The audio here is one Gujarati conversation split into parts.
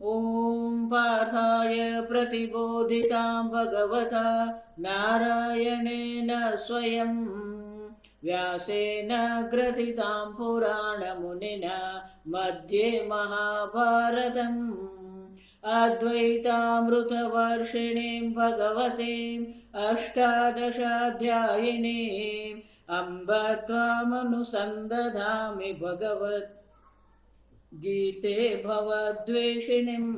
ॐ पार्थाय प्रतिबोधितां भगवता नारायणेन स्वयं व्यासेन ग्रथितां पुराणमुनिना मध्ये महाभारतम् अद्वैतामृतवर्षिणीं भगवतीम् अष्टादशाध्यायिनीम् अम्ब त्वामनुसन्दधामि भगवद्गीते भवद्वेषिणीम्।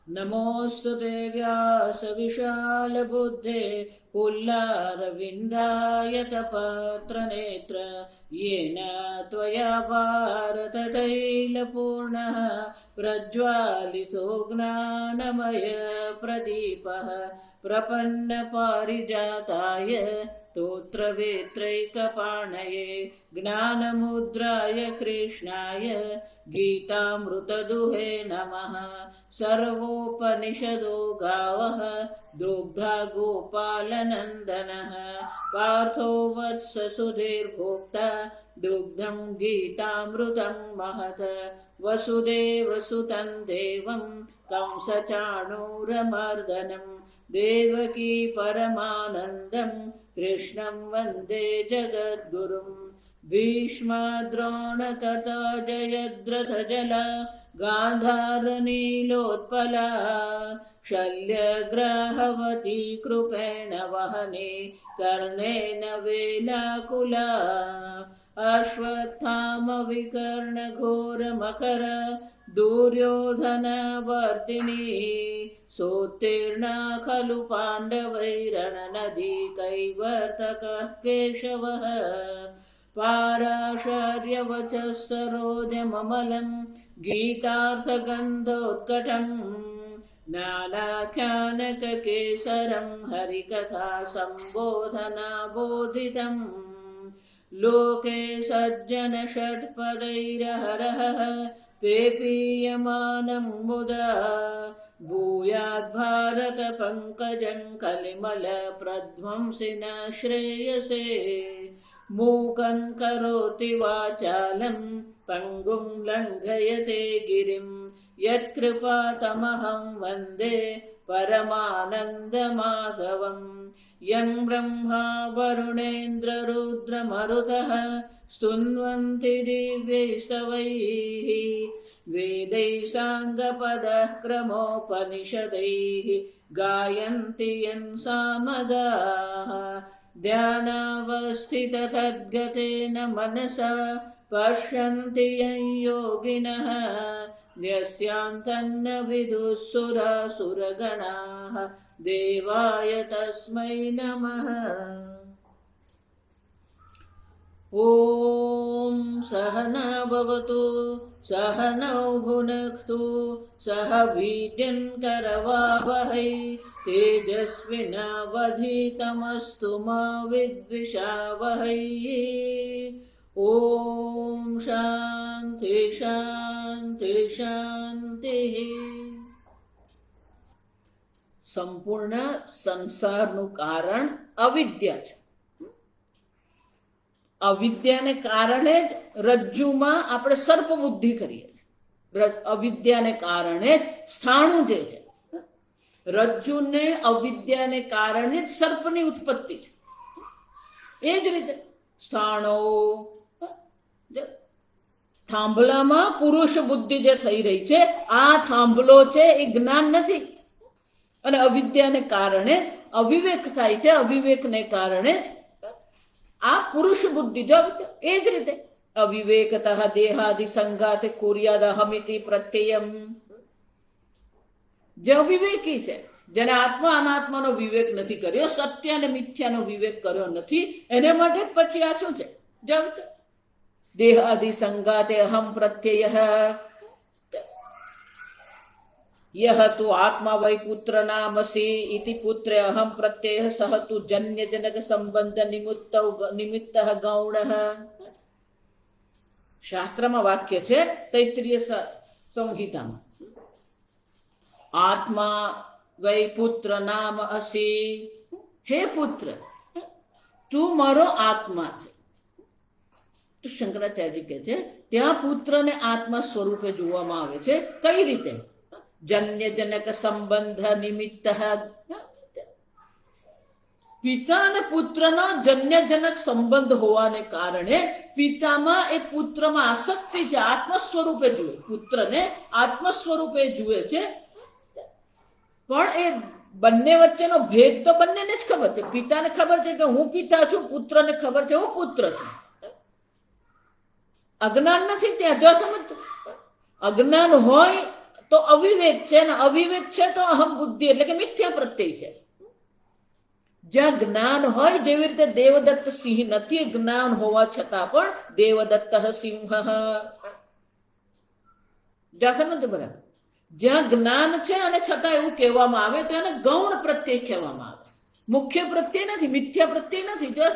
नमोऽस्तु ते व्यासविशालबुद्धे पुल्लारविन्दायतपत्रनेत्र येन त्वया भारततैलपूर्णः प्रज्वालितो ज्ञानमय प्रदीपः प्रपन्नपारिजाताय स्तोत्रवेत्रैकपाणये ज्ञानमुद्राय कृष्णाय गीतामृतदुहे नमः। सर्वोपनिषदो गावः दुग्धा गोपालनन्दनः पार्थो वत्स सुधीर्भोक्ता दुग्धं गीतामृतं महत्। वसुदेवसुतं देवं कंसचाणूरमर्दनं देवकी परमानन्दं कृष्णं वन्दे जगद्गुरुं। भीष्मद्रोण तथा जयद्रथजला गान्धारनीलोत्पला शल्यग्राहवती कृपेण वहने कर्णेन वेलाकुला। अश्वत्थामविकर्णघोरमकर दुर्योधनवर्तिनी सोत्तीर्णा खलु पाण्डवैरणनदी कैवर्तकः केशवः। पाराशर्यवचः सरोजममलं गीतार्थगन्धोत्कटम् नानाख्यानककेसरं हरिकथा सम्बोधनाबोधितम्। लोके सज्जन षट्पदैरहरः पेपीयमानं मुदा भूयाद् भारत पंकजं कलिमल प्रध्वंसिन श्रेयसे। मूकं करोति वाचालं पंगुं लङ्घयते गिरिं यत्कृपातमहं वन्दे परमानन्दमाधवम्। यं ब्रह्मा वरुणेन्द्ररुद्रमरुतः स्तुन्वन्ति दिव्यैस्तवैः वेदैः साङ्गपदः क्रमोपनिषदैः गायन्ति यं सामगाः। ध्यानावस्थिततद्गतेन मनसा पश्यन्ति यं योगिनः यस्यान्तन्न विदुः सुरासुरगणाः देवाय तस्मै नमः। ॐ सहना भवतु सहनौ भुनक्तु सह वीर्यं करवावहै तेजस्विनावधीतमस्तु मा विद्विषावहै। ॐ शान्ति शान्ति शान्तिः। સંપૂર્ણ સંસારનું કારણ અવિદ્યા છે. અવિદ્યાને કારણે જ રજ્જુમાં આપણે સર્પ બુદ્ધિ કરીએ છીએ. અવિદ્યાને કારણે જ સ્થાણું જે છે, રજ્જુને અવિદ્યાને કારણે જ સર્પની ઉત્પત્તિ છે. એ જ રીતે સ્થાણો થાંભલામાં પુરુષ બુદ્ધિ જે થઈ રહી છે, આ થાંભલો છે એ જ્ઞાન નથી અને અવિદ્યાને કારણે જ અવિવેક થાય છે. અવિવેકને કારણે જ આ પુરુષ બુદ્ધિ જો એ જ રીતે અવિવેકતઃ દેહાદિ સંગાતે કુર્યાદહમિતિ પ્રત્યયમ. જે અવિવેકી છે, જેને આત્મા અનાત્માનો વિવેક નથી કર્યો, સત્ય અને મિથ્યાનો વિવેક કર્યો નથી, એને માટે જ પછી આ શું છે? દેહાદિ સંગાતે અહમ પ્રત્યય यह तु आत्मा वै पुत्र नामसि इति पुत्रे अहम प्रत्यय सह तु जन्य जनक संबंध निमित्तः गौणः. શાસ્ત્રમાં વાક્ય છે તૈત્રીય સંહિતામાં, આત્મા વૈ પુત્ર નામ અસી. હે પુત્ર, તું મારો આત્મા છે. તો શંકરાચાર્યજી કહે છે ત્યાં પુત્રને આત્મા સ્વરૂપે જોવામાં આવે છે. કઈ રીતે? જન્ય જનક સંબંધ નિમિત્ત. પિતા અને પુત્રનો જન્યજનક સંબંધ હોવાને કારણે પિતામાં એ પુત્રમાં આસક્તિ છે, આત્મ સ્વરૂપે જુએ, પુત્રને આત્મ સ્વરૂપે જુએ છે. પણ એ બંને વચ્ચેનો ભેદ તો બંનેને જ ખબર છે. પિતાને ખબર છે કે હું પિતા છું, પુત્રને ખબર છે હું પુત્ર છું. અજ્ઞાન નથી ત્યાં. જો સમજતું, અજ્ઞાન હોય તો અવિવેક છે, ને અવિવેક છે તો અહમ બુદ્ધિ એટલે કે મિથ્યા પ્રત્યય છે. જ્યાં જ્ઞાન હોય, જેવી રીતે દેવદત્ત સિંહ નથી, જ્ઞાન હોવા છતાં પણ દેવદત્ત સિંહ. બરાબર. જ્યાં જ્ઞાન છે અને છતાં એવું કહેવામાં આવે તો એને ગૌણ પ્રત્યય કહેવામાં આવે, મુખ્ય પ્રત્યય નથી, મિથ્યા પ્રત્યય નથી. જો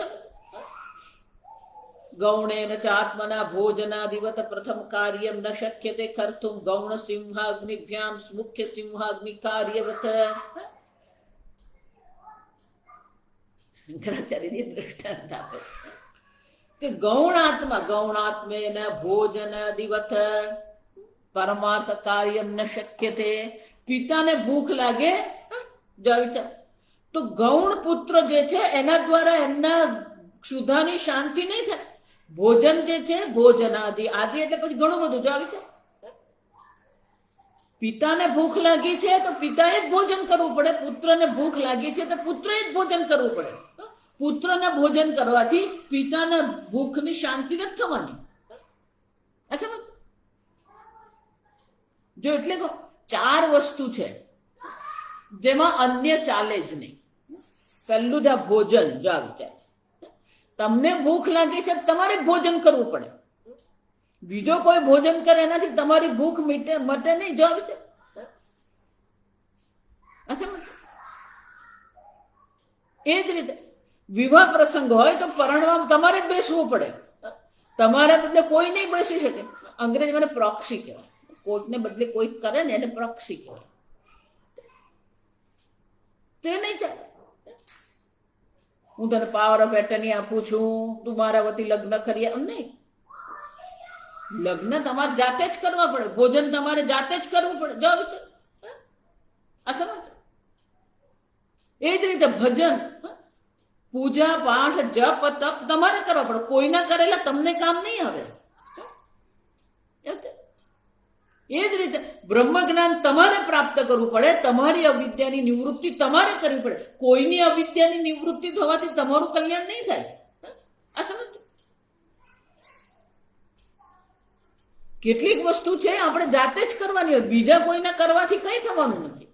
ગૌણેન ચ આત્મના ભોજનાદિવત પ્રથમ કાર્યમ ન શક્યતે કર્તુમ ગૌણ સિંહાગ્નિભ્યામ મુખ્ય સિંહાગ્નિ કાર્યવત. શંકરાચાર્યજી દૃષ્ટાંત આપે કે ગૌણાત્મેન ભોજનાદિવત પરમાર્થ કાર્યમ ન શક્યતે. પિતાને ભૂખ લાગે તો ગૌણ પુત્ર જે છે એના દ્વારા એમના ક્ષુધાની શાંતિ નહીં થાય. ભોજન જે છે, ભોજનાદિ, આદિ એટલે પછી ઘણું બધું જાવી છે. પિતાને ભૂખ લાગી છે તો પિતાએ જ ભોજન કરવું પડે, પુત્રને ભૂખ લાગી છે તો પુત્રએ જ ભોજન કરવું પડે. પુત્રને ભોજન કરવાથી પિતાના ભૂખની શાંતિ નથી થવાની. જો એટલે કહો, 4 વસ્તુ છે જેમાં અન્ય ચાલે જ નહીં. પહેલું જ આ ભોજન. જો વિચાર, તમને ભૂખ લાગી છે તમારે જ ભોજન કરવું પડે. બીજો કોઈ ભોજન કરે એનાથી તમારી ભૂખ મટે નહીં. જો વિચાર, એ જ રીતે વિવાહ પ્રસંગ હોય તો પરણવામાં તમારે જ બેસવું પડે. તમારા બદલે કોઈ નહીં બેસી શકે. અંગ્રેજીમાં પ્રોક્સી કહેવાય. કોઈકને બદલે કોઈક કરે ને એને પ્રોક્સી કહેવાય. તે નહીં ચાલે. હું તને પાવર ઓફ એટર્ની આપું છું, તું મારા વતી લગ્ન કરી. નહીં, લગ્ન તમારે જાતે જ કરવા પડે, ભોજન તમારે જાતે જ કરવું પડે. જો વિચાર, આ સમજ. એ જ રીતે ભજન, પૂજા પાઠ, જપ તપ તમારે કરવા પડે. કોઈના કરેલા તમને કામ નહીં આવે. એ જ રીતે બ્રહ્મ જ્ઞાન તમારે પ્રાપ્ત કરવું પડે. તમારી અવિદ્યાની નિવૃત્તિ તમારે કરવી પડે. કોઈની અવિદ્યાની નિવૃત્તિ થવાથી તમારું કલ્યાણ નહીં થાય. આ સમજ. કેટલીક વસ્તુ છે આપણે જાતે જ કરવાની હોય, બીજા કોઈના કરવાથી કઈ થવાનું નથી.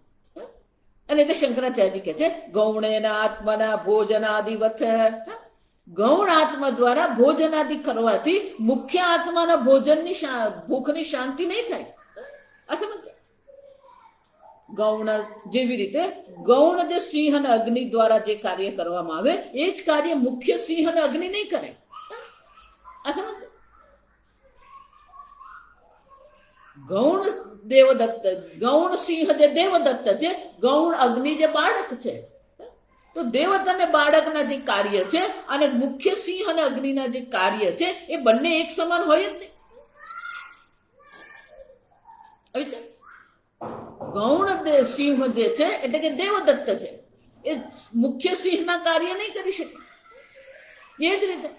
અને એટલે શંકરાચાર્યજી કહે છે ગૌણેના આત્મના ભોજનાદિવત. ગૌણ આત્મા દ્વારા ભોજનાદિ કરવાથી મુખ્ય આત્માના ભોજનની ભૂખની શાંતિ નહીં થાય. આ સમજ. ગૌણ જેવી રીતે ગૌણ જે સિંહ અને અગ્નિ દ્વારા જે કાર્ય કરવામાં આવે એ જ કાર્ય મુખ્ય સિંહ અને અગ્નિ નહીં કરે. આ સમજ. ગૌણ દેવદત્ત, ગૌણ સિંહ જે દેવદત્ત છે, ગૌણ અગ્નિ જે બાળક છે. તો દેવદત્ત અને બાળકના જે કાર્ય છે અને મુખ્ય સિંહ અને અગ્નિના જે કાર્ય છે એ બંને એક સમાન હોય જ નહીં. ગૌણ સિંહ જે છે એટલે કે દેવદત્ત છે, એ મુખ્ય સિંહના કાર્ય નહીં કરી શકે. એ જ રીતે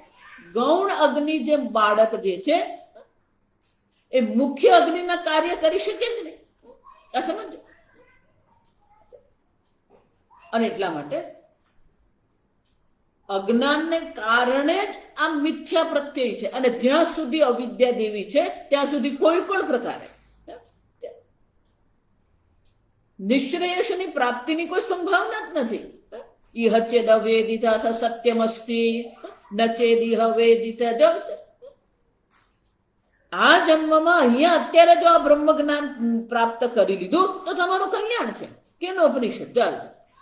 ગૌણ અગ્નિ જે બાળક જે છે એ મુખ્ય અગ્નિના કાર્ય કરી શકે જ નહીં. આ સમજો. અને એટલા માટે અજ્ઞાનને કારણે જ આ મિથ્યા પ્રત્યય છે. અને જ્યાં સુધી અવિદ્યા દેવી છે ત્યાં સુધી કોઈ પણ પ્રકારે નિશ્રેયસની પ્રાપ્તિની કોઈ સંભાવના જ નથી. ઇહ ચેદ અવેદિત સત્યમસ્તિ ન ચેદિહ વેદિત. આ જન્મમાં અહીંયા અત્યારે જો આ બ્રહ્મ જ્ઞાન પ્રાપ્ત કરી લીધું તો તમારું કલ્યાણ છે. કેનો ઉપનિષદ?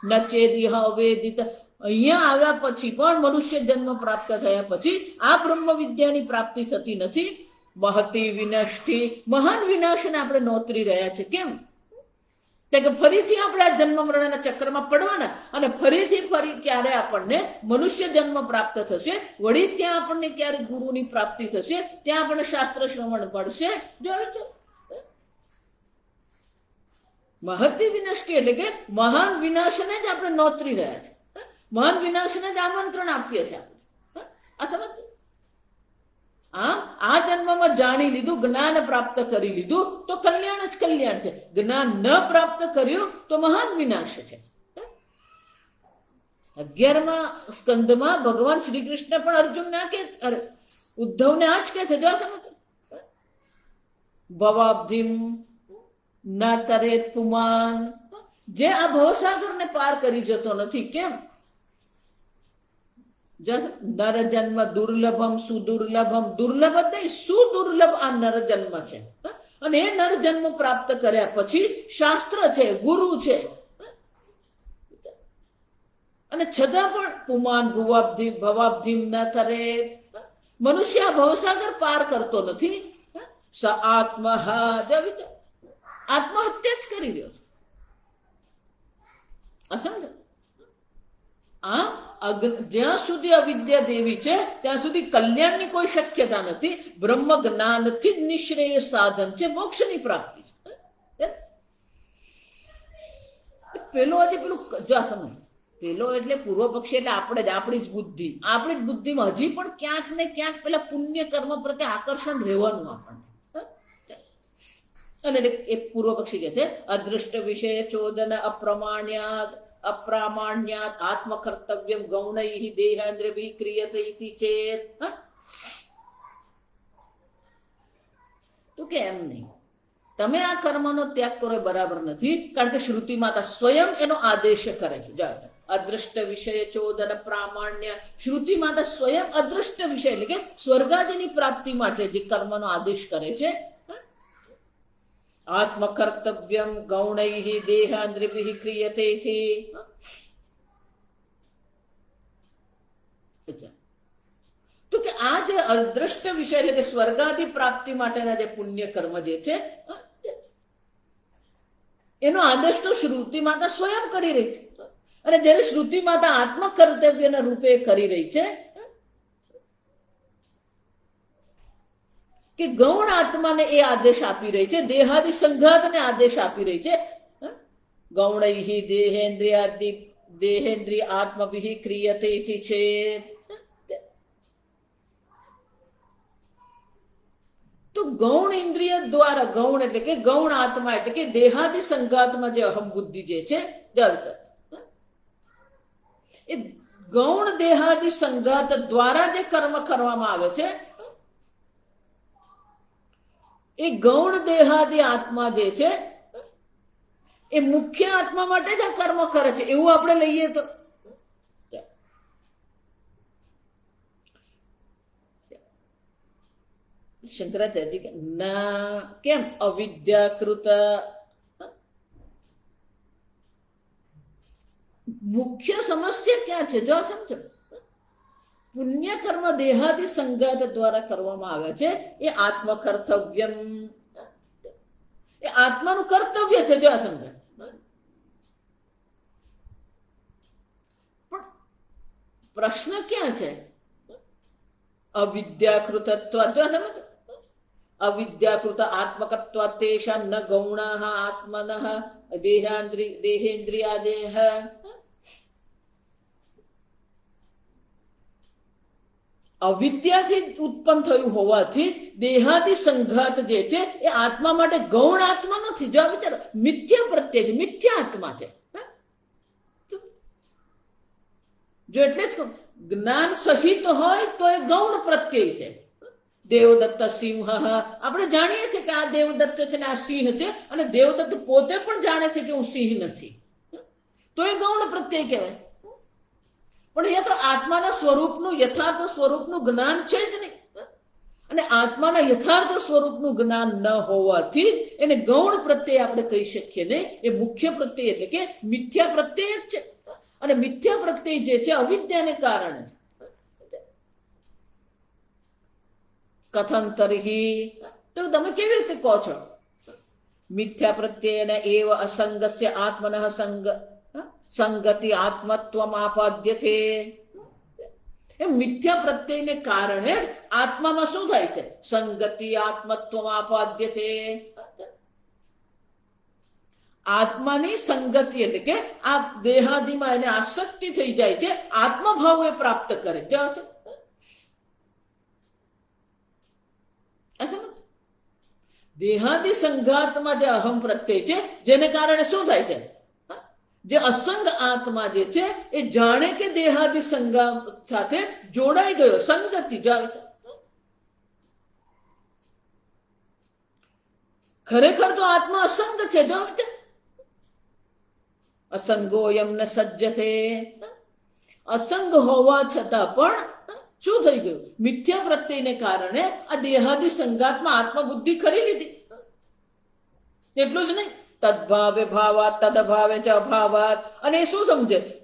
ન ચેદિહ વેદિત. અહીંયા આવ્યા પછી પણ મનુષ્ય જન્મ પ્રાપ્ત થયા પછી આ બ્રહ્મ વિદ્યાની પ્રાપ્તિ થતી નથી. મહતી વિનષ્ટિ, મહાન વિનાશને આપણે નોતરી રહ્યા છે. કેમ? કે ફરીથી આપણે આ જન્મ મરણના ચક્રમાં પડવાના અને ફરી ક્યારે આપણને મનુષ્ય જન્મ પ્રાપ્ત થશે, વળી ત્યાં આપણને ક્યારે ગુરુની પ્રાપ્તિ થશે, ત્યાં આપણને શાસ્ત્ર શ્રવણ મળશે. જો મહતી વિનાશ એટલે કે મહાન વિનાશને જ આપણે નોતરી રહ્યા છે, મહાન વિનાશને જ આમંત્રણ આપીએ છીએ આપણે. આ સમજ. આ જન્મમાં જાણી લીધું, જ્ઞાન પ્રાપ્ત કરી લીધું તો કલ્યાણ જ કલ્યાણ છે. જ્ઞાન ન પ્રાપ્ત કર્યું તો મહાન વિનાશ છે. 11મા સ્કંદમાં ભગવાન શ્રી કૃષ્ણ પણ અર્જુનને આ કે ઉદ્ધવને આ જ કે છે, જો સમજ. ભવાબ્ધિમ ના તરેત પુમાન, જે આ ભવસાગરને પાર કરી જતો નથી. કેમ? નર જન્મ દુર્લભમ સુદુર્લભમ, દુર્લભ નહીં સુદુર્લભ આ નર જન્મ છે. અને એ નર જન્મ પ્રાપ્ત કર્યા પછી શાસ્ત્ર છે, ગુરુ છે, અને છતાં પણ પુમાન ભવાબ્ધિમ ન તરેત, મનુષ્ય આ ભવસાગર પાર કરતો નથી. સ આત્મહત્યા જ કરી રહ્યો છે. અસંગ જ્યાં સુધી અવિદ્યા દેવી છે ત્યાં સુધી કલ્યાણની કોઈ શક્યતા નથી. બ્રહ્મ જ્ઞાનથી જ નિશ્રેય સાધન છે મોક્ષની પ્રાપ્તિ. પેલો હજી પેલું જો સમજ, પેલો એટલે પૂર્વ પક્ષી એટલે આપણે જ, આપણી જ બુદ્ધિમાં હજી પણ ક્યાંક ને ક્યાંક પેલા પુણ્ય કર્મ પ્રત્યે આકર્ષણ રહેવાનું આપણને. અને એ પૂર્વ પક્ષી કે છે અદૃષ્ટ વિષય ચોદન અપ્રામાણ્યાત આત્મકર્તવ્યમ ગૌણૈઃ દેહેન્દ્રિયૈઃ ક્રિયતે ઇતિ ચેત. તો કે એમ નહીં, તમે આ કર્મનો ત્યાગ કરો એ બરાબર નથી, કારણ કે શ્રુતિ માતા સ્વયં એનો આદેશ કરે છે. અદૃષ્ટ વિષય ચોદન પ્રામાણ્ય, શ્રુતિ માતા સ્વયં અદૃષ્ટ વિષય એટલે કે સ્વર્ગાદિની પ્રાપ્તિ માટે જે કર્મનો આદેશ કરે છે. આત્મકર્તવ્યમ ગૌણૈઃ દેહાન્દ્રિયૈઃ ક્રિયતે ઇતિ. તો કે આ જે અદ્રષ્ટ વિષય એટલે કે સ્વર્ગાદિ પ્રાપ્તિ માટેના જે પુણ્ય કર્મ જે છે એનો આદેશ તો શ્રુતિ માતા સ્વયં કરી રહી છે. અને જ્યારે શ્રુતિ માતા આત્મકર્તવ્યના રૂપે કરી રહી છે કે ગૌણ આત્માને એ આદેશ આપી રહી છે, દેહાદિ સંઘાતને આદેશ આપી રહી છે. ગૌણૈઃ દેહેન્દ્રિય આત્મભિઃ ક્રિયતે ઇતિ ચેત. તો ગૌણ ઇન્દ્રિય દ્વારા, ગૌણ એટલે કે ગૌણ આત્મા એટલે કે દેહાદિ સંઘાતમાં જે અહમ બુદ્ધિ જે છે એ ગૌણ દેહાદિ સંઘાત દ્વારા જે કર્મ કરવામાં આવે છે એ ગૌણ દેહાદિ આત્મા જે છે એ મુખ્ય આત્મા માટે જ આ કર્મ કરે છે એવું આપણે લઈએ તો. શંકરાચાર્ય કે ના, કેમ? અવિદ્યાકૃત મુખ્ય સમસ્યા ક્યાં છે? જો સમજો, પુણ્ય કર્મ દેહાદિ સંઘાત દ્વારા કરવામાં આવે છે એ આત્મકર્તવ્યમ, એ આત્માનું કર્તવ્ય છે. જો સમજો, પણ પ્રશ્ન ક્યાં છે? અવિદ્યાકૃતત્વ. જો સમજો, અવિદ્યાકૃત આત્મકત્વ તેષાં ન ગૌણાઃ આત્મનઃ દેહેન્દ્રિયાદેહ. અવિદ્યાથી ઉત્પન્ન થયું હોવાથી દેહાદિ સંઘાત જે છે એ આત્મા માટે ગૌણ આત્મા નથી. જો વિચારો, મિથ્યા પ્રત્યય છે, મિથ્યા આત્મા છે. જો એટલે જ જ્ઞાન સહિત હોય તો એ ગૌણ પ્રત્યય છે. દેવદત્ત સિંહ, આપણે જાણીએ છીએ કે આ દેવદત્ત છે ને આ સિંહ છે, અને દેવદત્ત પોતે પણ જાણે છે કે હું સિંહ નથી, તો એ ગૌણ પ્રત્યય કહેવાય. પણ એ તો આત્માના સ્વરૂપનું, યથાર્થ સ્વરૂપનું જ્ઞાન છે જ નહીં. અને આત્માના યથાર્થ સ્વરૂપનું જ્ઞાન ન હોવાથી એને ગૌણ પ્રત્યય આપણે કહી શકીએ નહીં. એ મુખ્ય પ્રત્યય એટલે કે મિથ્યા પ્રત્યય જ છે. અને મિથ્યા પ્રત્યય જે છે અવિદ્યાને કારણે. કથન તરહી, તો તમે કેવી રીતે કહો છો? મિથ્યા પ્રત્યેન એવ અસંગસ્ય આત્મનઃ સંગતિ આત્મત્વમ આપાદ્યતે. એ મિથ્યા પ્રત્યયને કારણે આત્મામાં શું થાય છે? સંગતિ આત્મત્વમ આપાદ્યતે. આત્માની સંગતિ એટલે કે આ દેહાદિમાં એને આસક્તિ થઈ જાય છે, આત્મભાવ એ પ્રાપ્ત કરે છે. દેહાદિ સંઘાતમાં જે અહમ પ્રત્યય છે જેને કારણે શું થાય છે? જે અસંગ આત્મા જે છે એ જાણે કે દેહાદિ સંઘાત સાથે જોડાઈ ગયો, સંગતિ જાવે છે. ખરેખર તો આત્મા અસંગ છે. જો અસંગોયમ ન સજ્જતે. અસંગ હોવા છતાં પણ શું થઈ ગયું? મિથ્યા પ્રત્યયને કારણે આ દેહાદિ સંગાતમાં આત્મબુદ્ધિ કરી લીધી. એટલું જ નહીં, તદભાવે ભાવાત તદભાવે ચ અભાવાત. અને એ શું સમજે છે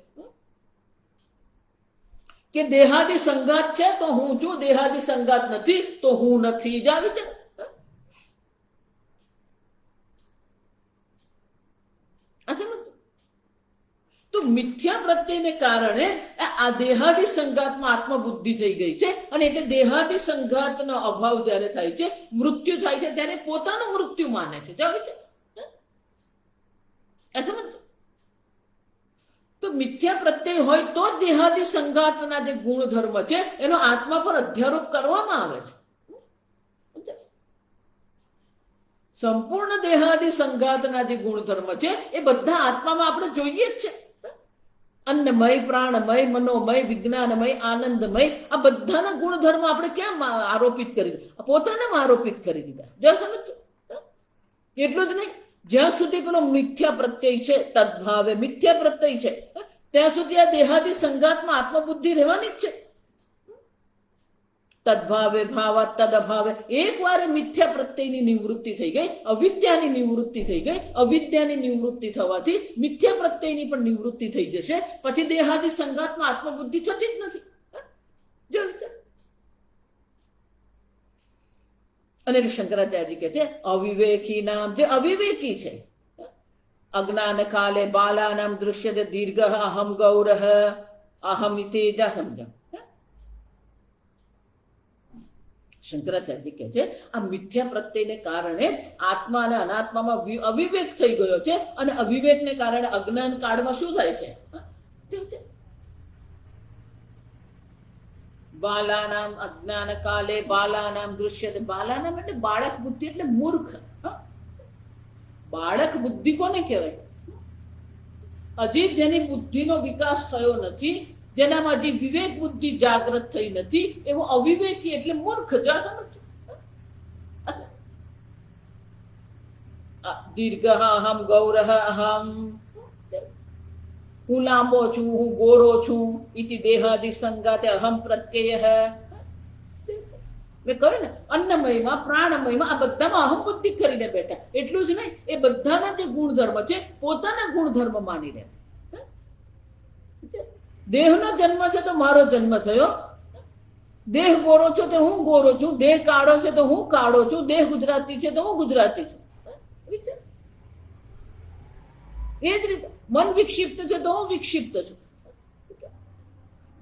કે દેહાદિ સંગાત છે તો હું છું, દેહાદિ સંગાત નથી તો હું નથી. જ આવી છે. તો મિથ્યા પ્રત્યયને કારણે આ દેહાદિ સંઘાતમાં આત્મબુદ્ધિ થઈ ગઈ છે. અને એટલે દેહાદિ સંઘાતનો અભાવ જ્યારે થાય છે, મૃત્યુ થાય છે, ત્યારે પોતાનું મૃત્યુ માને છે. તો મિથ્યા પ્રત્યય હોય તો દેહાદિ સંઘાતના જે ગુણધર્મ છે એનો આત્મા પર અધ્યારોપ કરવામાં આવે છે. સંપૂર્ણ દેહાદિ સંઘાતના જે ગુણધર્મ છે એ બધા આત્મામાં આપણે જોઈએ જ છે. અન્નમય, પ્રાણમય, મનોમય, વિજ્ઞાનમય, આનંદમય, આ બધાના ગુણધર્મ આપણે ક્યાં આરોપિત કરી દીધા? પોતાનામાં આરોપિત કરી દીધા. જો સમજો. એટલું જ નહીં, જ્યાં સુધી પેલો મિથ્યા પ્રત્યય છે, તદભાવે મિથ્યા પ્રત્યય છે, ત્યાં સુધી આ દેહાદિ સંઘાતમાં આત્મબુદ્ધિ રહેવાની જ છે. તદભાવે ભાવાત તદભાવે. એક વાર મિથ્યા પ્રત્યયની નિવૃત્તિ થઈ ગઈ, અવિદ્યાની નિવૃત્તિ થઈ ગઈ. અવિદ્યાની નિવૃત્તિ થવાથી મિથ્યા પ્રત્યયની પણ નિવૃત્તિ થઈ જશે. પછી દેહાદિ સંઘાતમાં આત્મબુદ્ધિ થતી જ નથી. અને શંકરાચાર્ય કહે છે અવિવેકી નામ, જે અવિવેકી છે, અજ્ઞાન કાલે બાલાનામ દૃશ્યતે દીર્ઘ અહમ ગૌરહ અહમ ઇતિ. જા સમજો. શંકરાચાર્ય કહે છે આ મિથ્યા પ્રત્યયને કારણે આત્મા અને અનાત્મામાં અવિવેક થઈ ગયો છે. અને અવિવેકને કારણે અજ્ઞાન કાળમાં શું થાય છે? બાલાનામ અજ્ઞાન કાલે બાલાનામ દૃશ્યતે. બાલાનામ એટલે બાળક બુદ્ધિ, એટલે મૂર્ખ. બાળક બુદ્ધિ કોને કહેવાય? હજી જેની બુદ્ધિનો વિકાસ થયો નથી, જેનામાં હજી વિવેક બુદ્ધિ જાગૃત થઈ નથી, એવો અવિવેકી એટલે મૂર્ખ. દીર્ઘ અહમ ગૌરહ અહમ. હું લાંબો છું, હું ગોરો છું. ઇતિ દેહાદિ સંગાતે અહમ પ્રત્યય. મેં કહ્યું ને, અન્નમયમાં, પ્રાણમયમાં, આ બધામાં અહમ બુદ્ધિ કરીને બેઠા. એટલું જ નહીં, એ બધાના જે ગુણધર્મ છે પોતાના ગુણધર્મ માની રહે. દેહનો જન્મ છે તો મારો જન્મ થયો, દેહ ગોરો છો તો હું ગોરો છું, દેહ કાળો છે તો હું કાળો છું, દેહ ગુજરાતી છે તો હું ગુજરાતી છું. એ જ રીતે મન વિક્ષિપ્ત છે તો હું વિક્ષિપ્ત છું.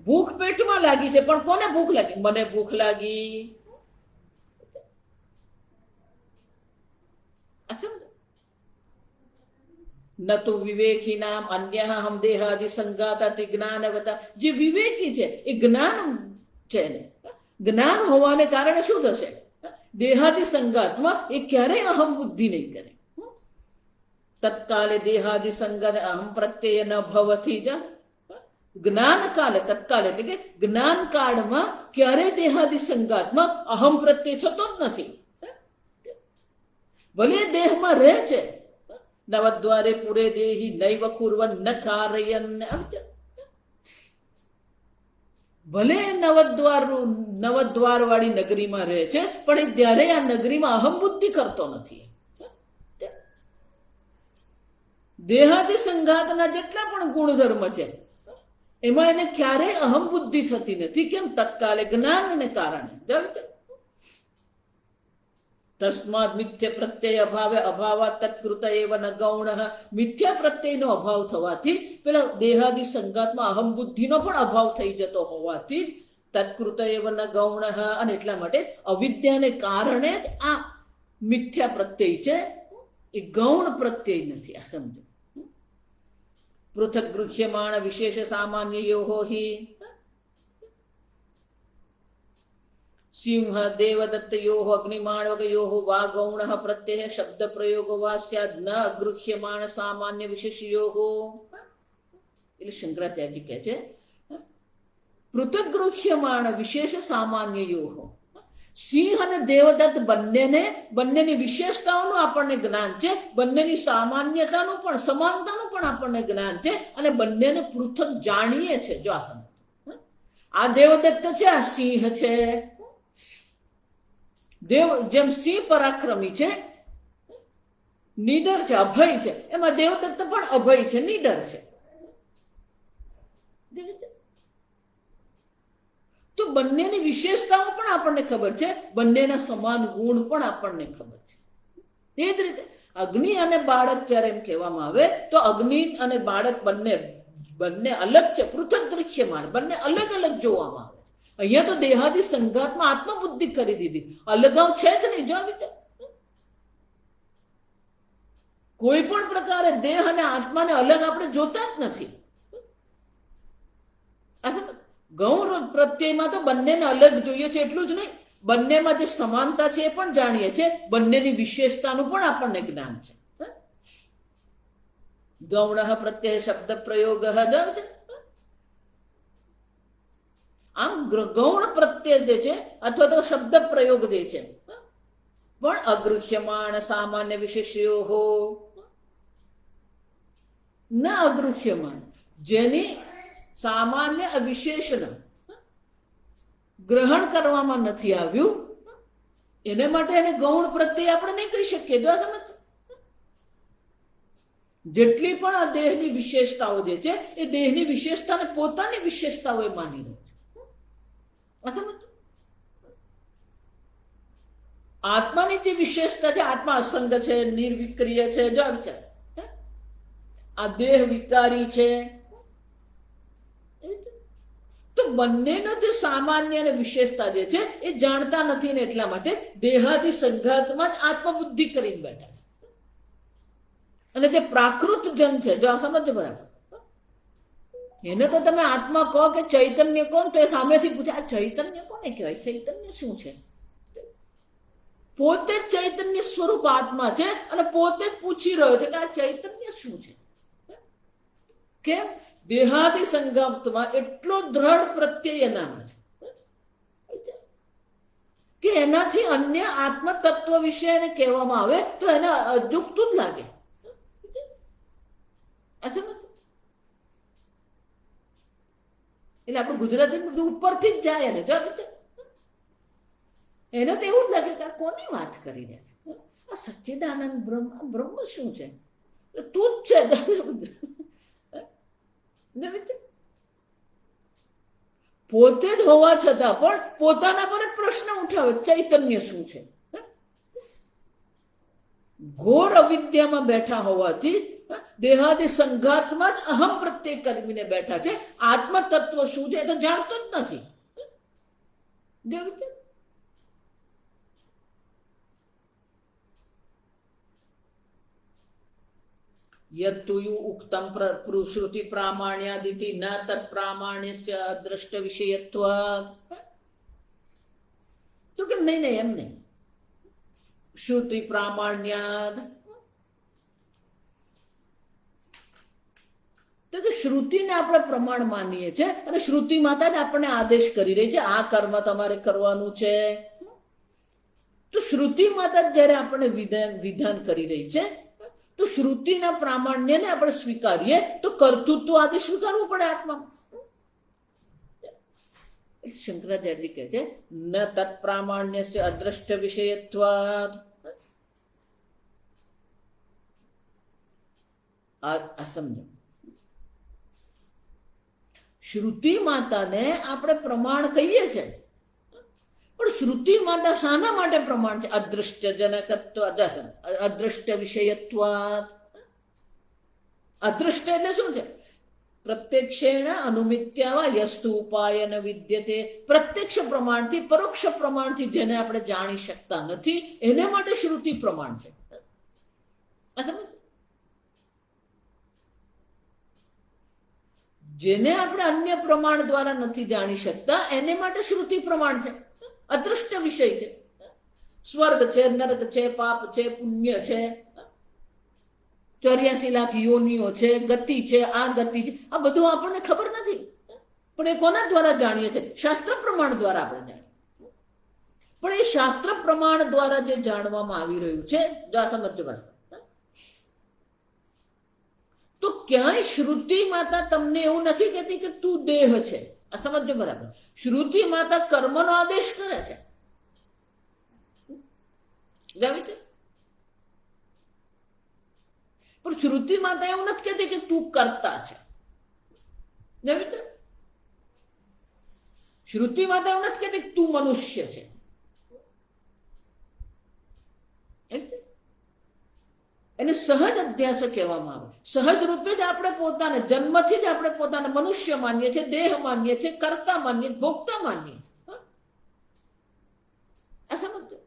ભૂખ પેટમાં લાગી છે, પણ કોને ભૂખ લાગી? મને ભૂખ લાગી. ન તો વિવેકી નામ અન્ય હમ દેહાદિ સંગાતાથી જ્ઞાનવતા. જે વિવેકી છે એ જ્ઞાન છે ને, જ્ઞાન હોવાને કારણે શું થશે? દેહાદિ સંગાતમાં એ ક્યારેય અહમ બુદ્ધિ નહીં કરે. તત્કાલે દેહાદિ સંગાત અહમ પ્રત્યય ન ભવતી. જ્ઞાન કાલે, તત્કાલ એટલે કે જ્ઞાન કાળમાં ક્યારેય દેહાદિ સંગાતમાં અહમ પ્રત્યય થતો જ નથી. ભલે દેહમાં રહે છે, નવદ્વારે પૂરે દેહી નૈવ કુર્વન ન કારયન. ભલે નવદ્વાર વાળી નગરીમાં રહે છે, પણ એ ત્યારે આ નગરીમાં અહમ બુદ્ધિ કરતો નથી. દેહાદિ સંઘાતના જેટલા પણ ગુણધર્મ છે એમાં એને ક્યારેય અહમ બુદ્ધિ થતી નથી. કેમ? તત્કાલે જ્ઞાનને કારણે. તસ્માદ મિથ્ય પ્રત્યય અભાવે અભાવા તત્કૃત એવ ન ગૌણ. મિથ્યા પ્રત્યયનો અભાવ થવાથી પેલા દેહાદી સંગાતમાં અહમ બુદ્ધિનો પણ અભાવ થઈ જતો હોવાથી તત્કૃત એવ ન ગૌણ. અને એટલા માટે અવિદ્યાને કારણે જ આ મિથ્યા પ્રત્યય છે, એ ગૌણ પ્રત્યય નથી. આ સમજો. પૃથક ગૃહ્યમાણ વિશેષ સામાન્યયો હિ સિંહ દેવદત્તયો અગ્નિમાણવગયો વા ગૌણ પ્રત્યય શબ્દ પ્રયોગો વા સ્યાદ ન અગૃહ્યમાણ સામાન્ય વિશેષયો. એટલે શંકરાચાર્ય કહે છે પૃથક ગૃહ્યમાણ વિશેષ સામાન્યયો. સિંહ અને દેવદત્ત બંનેની વિશેષતાઓનું આપણને જ્ઞાન છે, બંનેની સામાન્યતાનું પણ સમાનતાનું પણ આપણને જ્ઞાન છે, અને બંનેને પૃથક જાણીએ છે. જો આ સમજ, આ દેવદત્ત છે, આ સિંહ છે. જેમ સિંહ પરાક્રમી છે, નીડર છે, અભય છે, એમાં દેવદત્ત પણ અભય છે, નીડર છે. તો બંનેની વિશેષતાઓ પણ આપણને ખબર છે, બંનેના સમાન ગુણ પણ આપણને ખબર છે. એ જ રીતે અગ્નિ અને બાળક જ્યારે એમ કહેવામાં આવે તો અગ્નિ અને બાળક બંને અલગ છે, પૃથક દૃશ્યમાન, બંને અલગ અલગ જોવામાં આવે. અહીંયા તો દેહાદી સંઘાતમાં આત્મબુદ્ધિ કરી દીધી, અલગાવ છે જ નહીં. જો વિચાર, કોઈ પણ પ્રકારે દેહ અને આત્માને અલગ આપણે જોતા જ નથી. ગૌણ પ્રત્યયમાં તો બંનેને અલગ જોઈએ છે, એટલું જ નહીં, બંનેમાં જે સમાનતા છે એ પણ જાણીએ છીએ, બંનેની વિશેષતાનું પણ આપણને જ્ઞાન છે. ગૌણ પ્રત્યય શબ્દ પ્રયોગ. આમ ગૌણ પ્રત્યય જે છે અથવા તો શબ્દ પ્રયોગ જે છે પણ અગૃહ્યમાણ સામાન્ય વિશેષયો ન અગૃહ્યમાણ, જેની સામાન્ય વિશેષણ ગ્રહણ કરવામાં નથી આવ્યું, એને માટે એને ગૌણ પ્રત્યય આપણે નહીં કહી શકીએ. જો સમજ, જેટલી પણ આ દેહની વિશેષતાઓ જે છે એ દેહની વિશેષતાને પોતાની વિશેષતાઓ માની રહી છે. આત્માની જે વિશેષતા છે, આત્મા અસંગ છે, નિર્વિક્રિય છે. જો વિચાર, આ દેહ વિકારી છે, તો બંનેનો જે સામાન્ય અને વિશેષતા જે છે એ જાણતા નથી ને એટલા માટે દેહાદી સંઘાતમાં જ આત્મબુદ્ધિ કરીને બેઠા. અને જે પ્રાકૃત જન છે, જો આ સમજો બરાબર, એને તો તમે આત્મા કહો કે ચૈતન્ય કોણ, તો એ સામેથી પૂછે આ ચૈતન્ય કોને કહેવાય, ચૈતન્ય શું છે? પોતે જ ચૈતન્ય સ્વરૂપ આત્મા છે અને પોતે જ પૂછી રહ્યો છે કે આ ચૈતન્ય શું છે. કેમ? દેહાદી સંગમમાં એટલો દ્રઢ પ્રત્યય એનામાં છે કે એનાથી અન્ય આત્મ તત્વ વિશે એને કહેવામાં આવે તો એને અજુકતું જ લાગે. એટલે આપણે ગુજરાતી ઉપરથી જ જાય ને, જો એને તો એવું જ લાગે કે આ કોની વાત કરી રહ્યા છે, આ સચ્ચિદાનંદ બ્રહ્મ શું છે, તું જ છે. પોતે જ હોવા છતાં પણ પોતાના પર પ્રશ્ન ઉઠાવે ચૈતન્ય શું છે. ઘોર અવિદ્યામાં બેઠા હોવાથી દેહાદી સંઘાતમાં જ અહમ પ્રત્યય કરીને બેઠા છે. આત્મ તત્વ શું છે એ તો જાણતો જ નથી. યત્તુયુ ઉક્તમ શ્રુતિ પ્રામાણ્યાદિતિ ન તત્ પ્રામાણ્યસ્ય દ્રષ્ટ વિષયત્વાત્. તો કેમ નહીં એમ નહીં, શ્રુતિ પ્રામાણ્યાદ તો કે શ્રુતિને આપણે પ્રમાણ માનીએ છીએ અને શ્રુતિ માતા જ આપણને આદેશ કરી રહી છે આ કર્મ તમારે કરવાનું છે. તો શ્રુતિ માતા જયારે આપણને વિધાન કરી રહી છે તો શ્રુતિના પ્રામાણ્યને આપણે સ્વીકારીએ તો કર્તૃત્વ આદિ સ્વીકારવું પડે આત્મા. શંકરાચાર્ય કહે છે ન તત્પ્રામાણ્યસ્ય અદ્રષ્ટ વિષયત્વાદ. આ સમજો, શ્રુતિ માતાને આપણે પ્રમાણ કહીએ છીએ પણ શ્રુતિ માતા શાના માટે પ્રમાણ છે? અદૃષ્ટ જનકત્વ, અદૃષ્ટ વિષયત્વ. અદૃષ્ટ એટલે શું છે? પ્રત્યક્ષેણ અનુમિત્યાવા યસ્તુ ઉપાયન વિદ્યતે. પ્રત્યક્ષ પ્રમાણથી, પરોક્ષ પ્રમાણથી જેને આપણે જાણી શકતા નથી એને માટે શ્રુતિ પ્રમાણ છે. જેને આપણે અન્ય પ્રમાણ દ્વારા નથી જાણી શકતા એને માટે શ્રુતિ પ્રમાણ છે. અદૃષ્ટ વિષય છે. સ્વર્ગ છે, નરક છે, પાપ છે, પુણ્ય છે, 84 લાખ યોનિઓ છે, ગતિ છે, આ ગતિ છે, આ બધું આપણને ખબર નથી. પણ એ કોના દ્વારા જાણીએ છીએ? શાસ્ત્ર પ્રમાણ દ્વારા આપણે જાણીએ. પણ એ શાસ્ત્ર પ્રમાણ દ્વારા જે જાણવામાં આવી રહ્યું છે, સમજો બરાબર, તો ક્યાંય શ્રુતિ માતા તમને એવું નથી કહેતી કે તું દેહ છે. આ સમજો બરાબર. શ્રુતિ માતા કર્મનો આદેશ કરે છે. પણ શ્રુતિ માતા એવું નથી કહેતી કે તું કરતા છે. શ્રુતિ માતા એવું નથી કહેતી કે તું મનુષ્ય છે. એને સહજ અધ્યાસ કહેવામાં આવે. સહજ રૂપે જ આપણે પોતાને, જન્મથી જ આપણે પોતાને મનુષ્ય માનીએ છીએ, દેહ માનીએ છીએ, કર્તા માનીએ, ભોગતા માનીએ. આ સમજો.